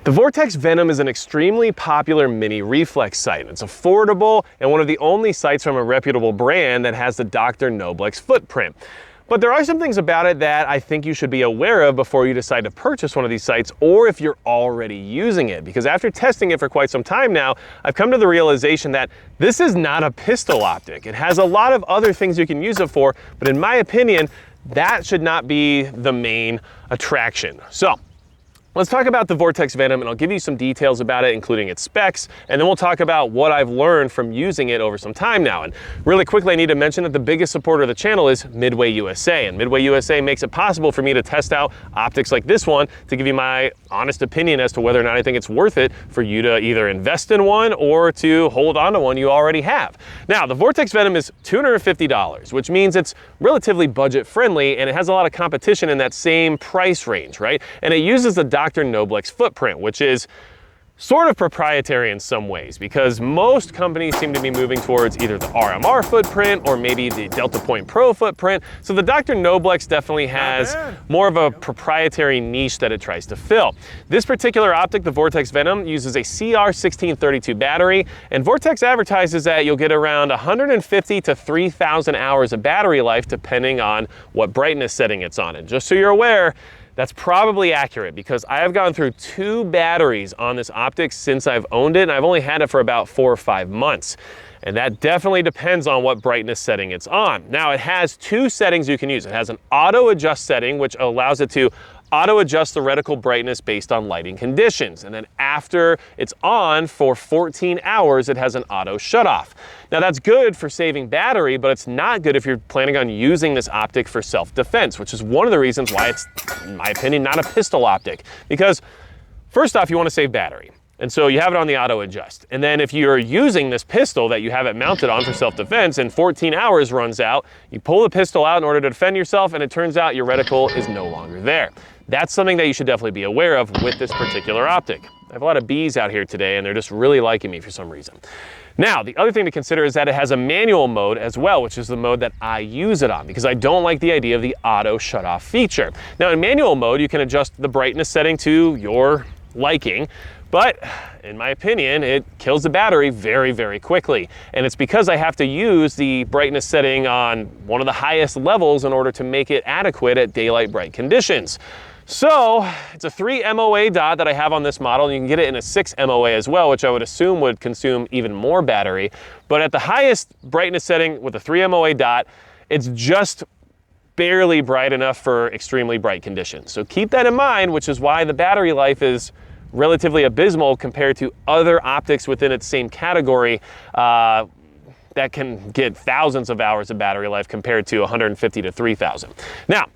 The Vortex Venom is an extremely popular mini reflex sight. It's affordable and one of the only sights from a reputable brand that has the Docter Noblex footprint. But there are some things about it that I think you should be aware of before you decide to purchase one of these sights, or if you're already using it. Because after testing it for quite some time now, I've come to the realization that this is not a pistol optic. It has a lot of other things you can use it for, but in my opinion, that should not be the main attraction. So let's talk about the Vortex Venom, and I'll give you some details about it, including its specs, and then we'll talk about what I've learned from using it over some time now. And really quickly, I need to mention that the biggest supporter of the channel is Midway USA, and Midway USA makes it possible for me to test out optics like this one to give you my honest opinion as to whether or not I think it's worth it for you to either invest in one or to hold on to one you already have. Now, the Vortex Venom is $250, which means it's relatively budget friendly, and it has a lot of competition in that same price range, right? And it uses the Docter Noblex footprint, which is sort of proprietary in some ways, because most companies seem to be moving towards either the RMR footprint or maybe the Delta Point Pro footprint. So the Docter Noblex definitely has more of a proprietary niche that it tries to fill. This particular optic, the Vortex Venom, uses a CR1632 battery, and Vortex advertises that you'll get around 150 to 3,000 hours of battery life depending on what brightness setting it's on. And just so you're aware, that's probably accurate, because I have gone through 2 batteries on this optic since I've owned it, and I've only had it for about 4 or 5 months. And that definitely depends on what brightness setting it's on. Now, it has 2 settings you can use. It has an auto adjust setting, which allows it to auto adjust the reticle brightness based on lighting conditions. And then after it's on for 14 hours, it has an auto shut off. Now that's good for saving battery, but it's not good if you're planning on using this optic for self-defense, which is one of the reasons why it's, in my opinion, not a pistol optic. Because first off, you want to save battery. And so you have it on the auto adjust. And then if you're using this pistol that you have it mounted on for self-defense and 14 hours runs out, you pull the pistol out in order to defend yourself, and it turns out your reticle is no longer there. That's something that you should definitely be aware of with this particular optic. I have a lot of bees out here today, and they're just really liking me for some reason. Now, the other thing to consider is that it has a manual mode as well, which is the mode that I use it on, because I don't like the idea of the auto shut off feature. Now, in manual mode, you can adjust the brightness setting to your liking, but in my opinion, it kills the battery very, very quickly. And it's because I have to use the brightness setting on one of the highest levels in order to make it adequate at daylight bright conditions. So it's a 3 MOA dot that I have on this model, and you can get it in a 6 MOA as well, which I would assume would consume even more battery. But at the highest brightness setting with a 3 MOA dot, it's just barely bright enough for extremely bright conditions. So keep that in mind, which is why the battery life is relatively abysmal compared to other optics within its same category that can get thousands of hours of battery life compared to 150 to 3,000. Now,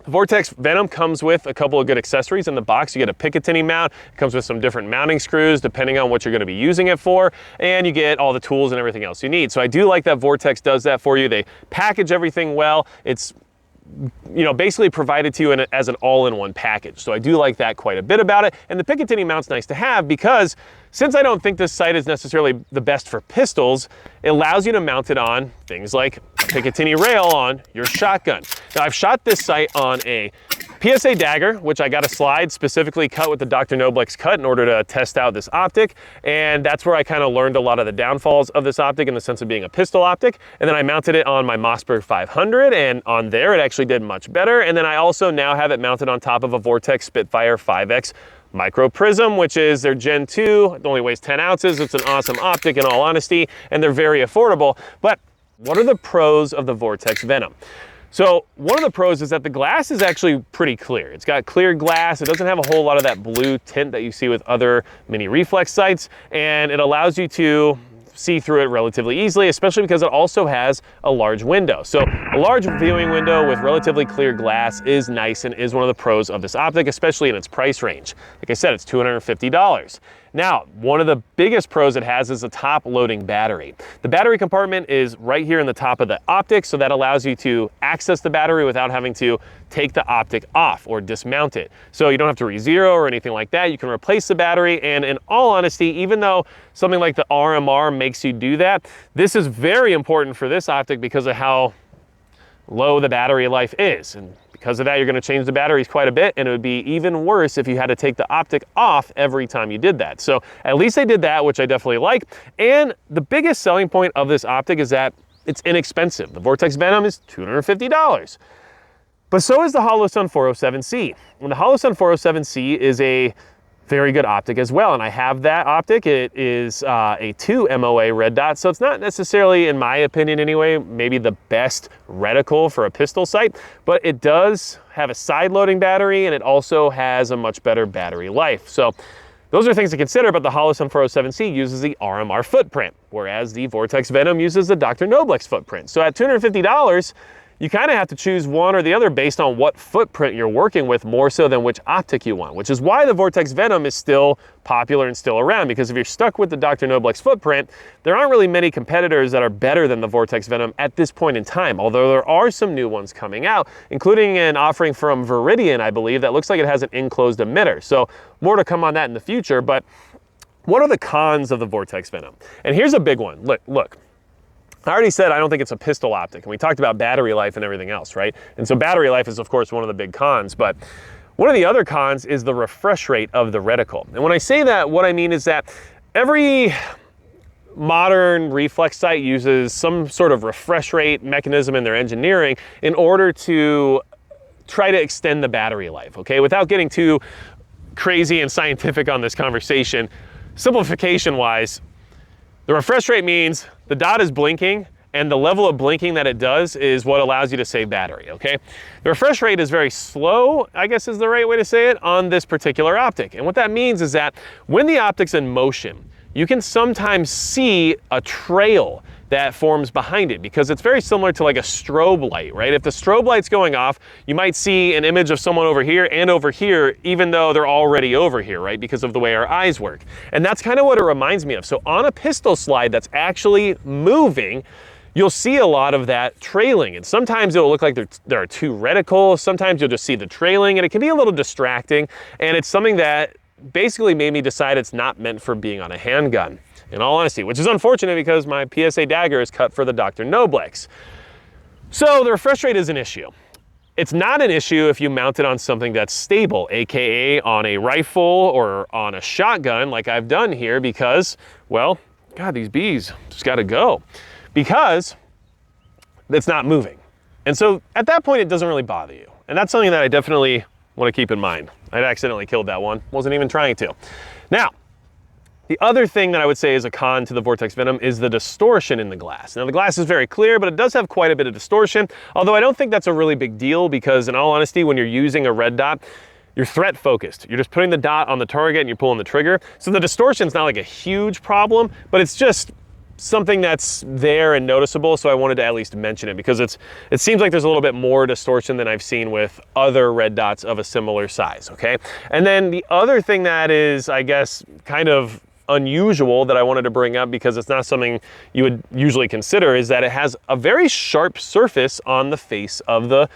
the Vortex Venom comes with a couple of good accessories in the box. You get a Picatinny mount. It comes with some different mounting screws depending on what you're going to be using it for, and you get all the tools and everything else you need. So I do like that Vortex does that for you. They package everything well. It's basically provided to you as an all-in-one package. So I do like that quite a bit about it. And the Picatinny mount's nice to have because since I don't think this sight is necessarily the best for pistols, it allows you to mount it on things like a Picatinny rail on your shotgun. Now, I've shot this sight on a PSA dagger, which I got a slide specifically cut with the Docter Noblex cut in order to test out this optic. And that's where I kind of learned a lot of the downfalls of this optic in the sense of being a pistol optic. And then I mounted it on my Mossberg 500, and on there it actually did much better. And then I also now have it mounted on top of a Vortex Spitfire 5X Micro Prism, which is their Gen 2. It only weighs 10 ounces. It's an awesome optic in all honesty, and they're very affordable. But what are the pros of the Vortex Venom? So one of the pros is that the glass is actually pretty clear. It's got clear glass. It doesn't have a whole lot of that blue tint that you see with other mini reflex sights, and it allows you to see through it relatively easily, especially because it also has a large window. So a large viewing window with relatively clear glass is nice and is one of the pros of this optic, especially in its price range. Like I said, it's $250. Now, one of the biggest pros it has is a top loading battery. The battery compartment is right here in the top of the optic, so that allows you to access the battery without having to take the optic off or dismount it. So you don't have to re-zero or anything like that. You can replace the battery, and in all honesty, even though something like the RMR makes you do that, this is very important for this optic because of how low the battery life is. And because of that, you're going to change the batteries quite a bit, and it would be even worse if you had to take the Optic off every time you did that. So at least they did that, which I definitely like. And the biggest selling point of this Optic is that it's inexpensive. The Vortex Venom is $250. But so is the Holosun 407C. And the Holosun 407C is a very good optic as well, and I have that optic. It is a 2 MOA red dot, so it's not necessarily, in my opinion anyway, maybe the best reticle for a pistol sight, but it does have a side-loading battery, and it also has a much better battery life. So those are things to consider, but the Holosun 407C uses the RMR footprint, whereas the Vortex Venom uses the Docter Noblex footprint. So at $250, you kind of have to choose one or the other based on what footprint you're working with, more so than which optic you want, which is why the Vortex Venom is still popular and still around, because if you're stuck with the Docter Noblex footprint, there aren't really many competitors that are better than the Vortex Venom at this point in time, although there are some new ones coming out, including an offering from Viridian, I believe, that looks like it has an enclosed emitter. So more to come on that in the future, but what are the cons of the Vortex Venom? And here's a big one. Look. I already said I don't think it's a pistol optic, and we talked about battery life and everything else, right? And so battery life is, of course, one of the big cons, but one of the other cons is the refresh rate of the reticle. And when I say that, what I mean is that every modern reflex sight uses some sort of refresh rate mechanism in their engineering in order to try to extend the battery life, okay? Without getting too crazy and scientific on this conversation, simplification-wise, the refresh rate means the dot is blinking, and the level of blinking that it does is what allows you to save battery, okay? The refresh rate is very slow, I guess is the right way to say it, on this particular optic. And what that means is that when the optic's in motion, you can sometimes see a trail that forms behind it, because it's very similar to like a strobe light, right? If the strobe light's going off, you might see an image of someone over here and over here, even though they're already over here, right? Because of the way our eyes work. And that's kind of what it reminds me of. So on a pistol slide that's actually moving, you'll see a lot of that trailing. And sometimes it'll look like there are two reticles. Sometimes you'll just see the trailing, and it can be a little distracting. And it's something that basically made me decide it's not meant for being on a handgun, in all honesty, which is unfortunate because my PSA dagger is cut for the Docter Noblex. So the refresh rate is an issue. It's not an issue if you mount it on something that's stable, AKA on a rifle or on a shotgun like I've done here, because, well, God, these bees just gotta go, because it's not moving. And so at that point, it doesn't really bother you. And that's something that I definitely want to keep in mind. I'd accidentally killed that one, wasn't even trying to. Now, the other thing that I would say is a con to the Vortex Venom is the distortion in the glass. Now the glass is very clear, but it does have quite a bit of distortion, although I don't think that's a really big deal, because in all honesty, when you're using a red dot, you're threat focused. You're just putting the dot on the target and you're pulling the trigger. So the distortion's not like a huge problem, but it's just something that's there and noticeable, so I wanted to at least mention it, because it seems like there's a little bit more distortion than I've seen with other red dots of a similar size, okay? And then the other thing that is, I guess, kind of unusual that I wanted to bring up, because it's not something you would usually consider, is that it has a very sharp surface on the face of the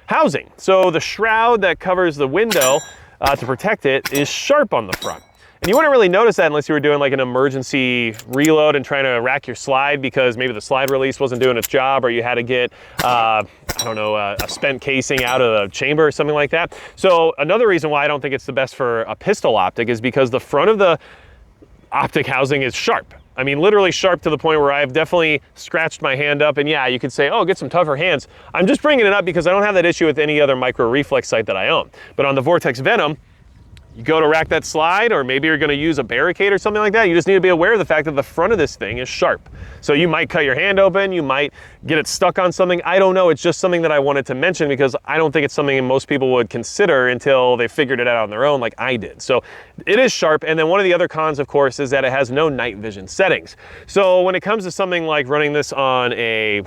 housing. So the shroud that covers the window to protect it is sharp on the front. And you wouldn't really notice that unless you were doing like an emergency reload and trying to rack your slide, because maybe the slide release wasn't doing its job, or you had to get, I don't know, a spent casing out of the chamber or something like that. So another reason why I don't think it's the best for a pistol optic is because the front of the optic housing is sharp. I mean, literally sharp to the point where I've definitely scratched my hand up, and yeah, you could say, oh, get some tougher hands. I'm just bringing it up because I don't have that issue with any other micro reflex sight that I own. But on the Vortex Venom, you go to rack that slide, or maybe you're gonna use a barricade or something like that, you just need to be aware of the fact that the front of this thing is sharp. So you might cut your hand open, you might get it stuck on something, I don't know, it's just something that I wanted to mention, because I don't think it's something most people would consider until they figured it out on their own like I did. So it is sharp, and then one of the other cons, of course, is that it has no night vision settings. So when it comes to something like running this on a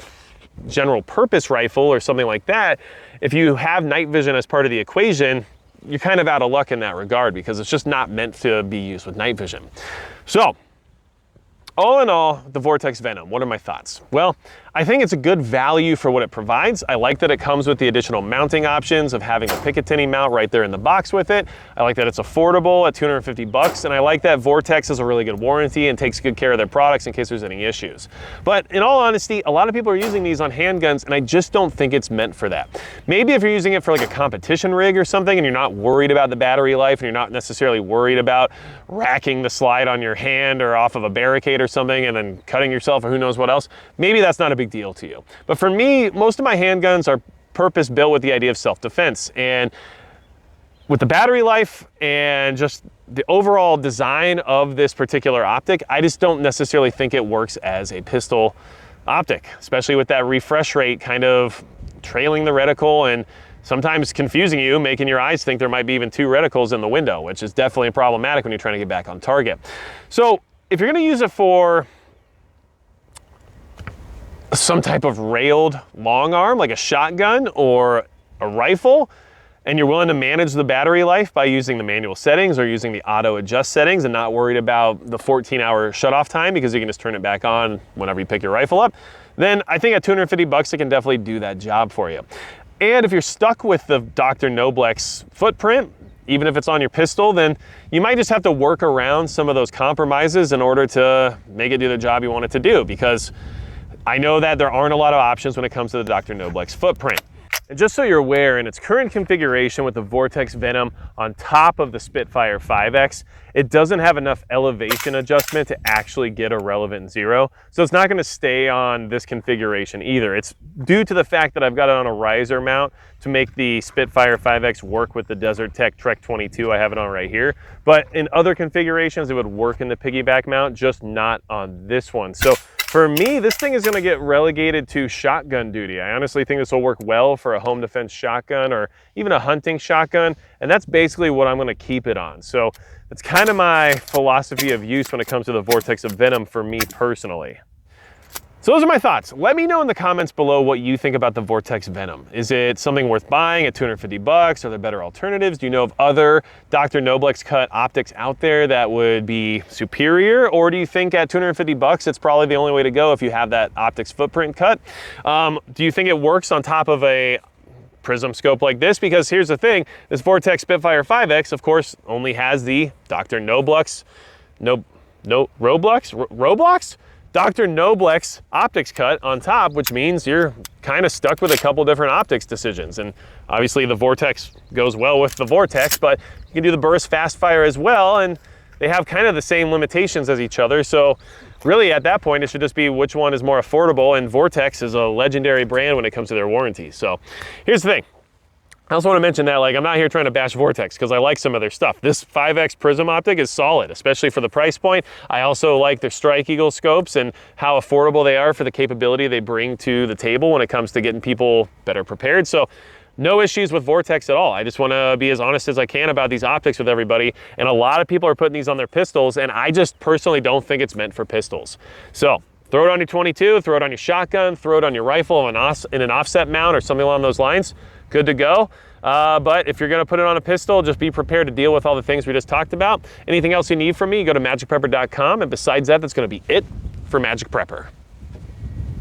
general purpose rifle or something like that, if you have night vision as part of the equation, you're kind of out of luck in that regard, because it's just not meant to be used with night vision. So all in all, the Vortex Venom, what are my thoughts? Well, I think it's a good value for what it provides. I like that it comes with the additional mounting options of having a Picatinny mount right there in the box with it. I like that it's affordable at 250 bucks, and I like that Vortex has a really good warranty and takes good care of their products in case there's any issues. But in all honesty, a lot of people are using these on handguns, and I just don't think it's meant for that. Maybe if you're using it for like a competition rig or something, and you're not worried about the battery life, and you're not necessarily worried about racking the slide on your hand or off of a barricade or something and then cutting yourself or who knows what else, maybe that's not a big deal to you. But for me, most of my handguns are purpose built with the idea of self-defense, and with the battery life and just the overall design of this particular optic, I just don't necessarily think it works as a pistol optic, especially with that refresh rate kind of trailing the reticle and sometimes confusing you, making your eyes think there might be even two reticles in the window, which is definitely problematic when you're trying to get back on target. So if you're going to use it for some type of railed long arm, like a shotgun or a rifle, and you're willing to manage the battery life by using the manual settings or using the auto adjust settings and not worried about the 14-hour shutoff time because you can just turn it back on whenever you pick your rifle up, then I think at 250 bucks, it can definitely do that job for you. And if you're stuck with the Docter Noblex footprint, even if it's on your pistol, then you might just have to work around some of those compromises in order to make it do the job you want it to do, because I know that there aren't a lot of options when it comes to the Docter Noblex footprint. And just so you're aware, in its current configuration with the Vortex Venom on top of the Spitfire 5X, it doesn't have enough elevation adjustment to actually get a relevant zero. So it's not going to stay on this configuration either. It's due to the fact that I've got it on a riser mount to make the Spitfire 5X work with the Desert Tech Trek 22. I have it on right here. But in other configurations, it would work in the piggyback mount, just not on this one. So for me, this thing is going to get relegated to shotgun duty. I honestly think this will work well for a home defense shotgun or even a hunting shotgun, and that's basically what I'm going to keep it on. So that's kind of my philosophy of use when it comes to the Vortex Venom for me personally. So those are my thoughts. Let me know in the comments below what you think about the Vortex Venom. Is it something worth buying at 250 bucks? Are there better alternatives? Do you know of other Docter Noblex cut optics out there that would be superior? Or do you think at 250 bucks, it's probably the only way to go if you have that optics footprint cut? Do you think it works on top of a Prism scope like this? Because here's the thing, this Vortex Spitfire 5X, of course, only has the Docter Noblex, Roblox? Docter Noblex optics cut on top, which means you're kind of stuck with a couple different optics decisions. And obviously the Vortex goes well with the Vortex, but you can do the burst fast fire as well, and they have kind of the same limitations as each other. So really at that point, it should just be which one is more affordable, and Vortex is a legendary brand when it comes to their warranty. So here's the thing. I also want to mention that, like, I'm not here trying to bash Vortex because I like some of their stuff. This 5X Prism optic is solid, especially for the price point. I also like their Strike Eagle scopes and how affordable they are for the capability they bring to the table when it comes to getting people better prepared. So no issues with Vortex at all. I just want to be as honest as I can about these optics with everybody. And a lot of people are putting these on their pistols, and I just personally don't think it's meant for pistols. So throw it on your 22, throw it on your shotgun, throw it on your rifle in an offset mount or something along those lines. Good to go. But if you're going to put it on a pistol, just be prepared to deal with all the things we just talked about. Anything else you need from me, go to magicprepper.com. And besides that, that's going to be it for Magic Prepper.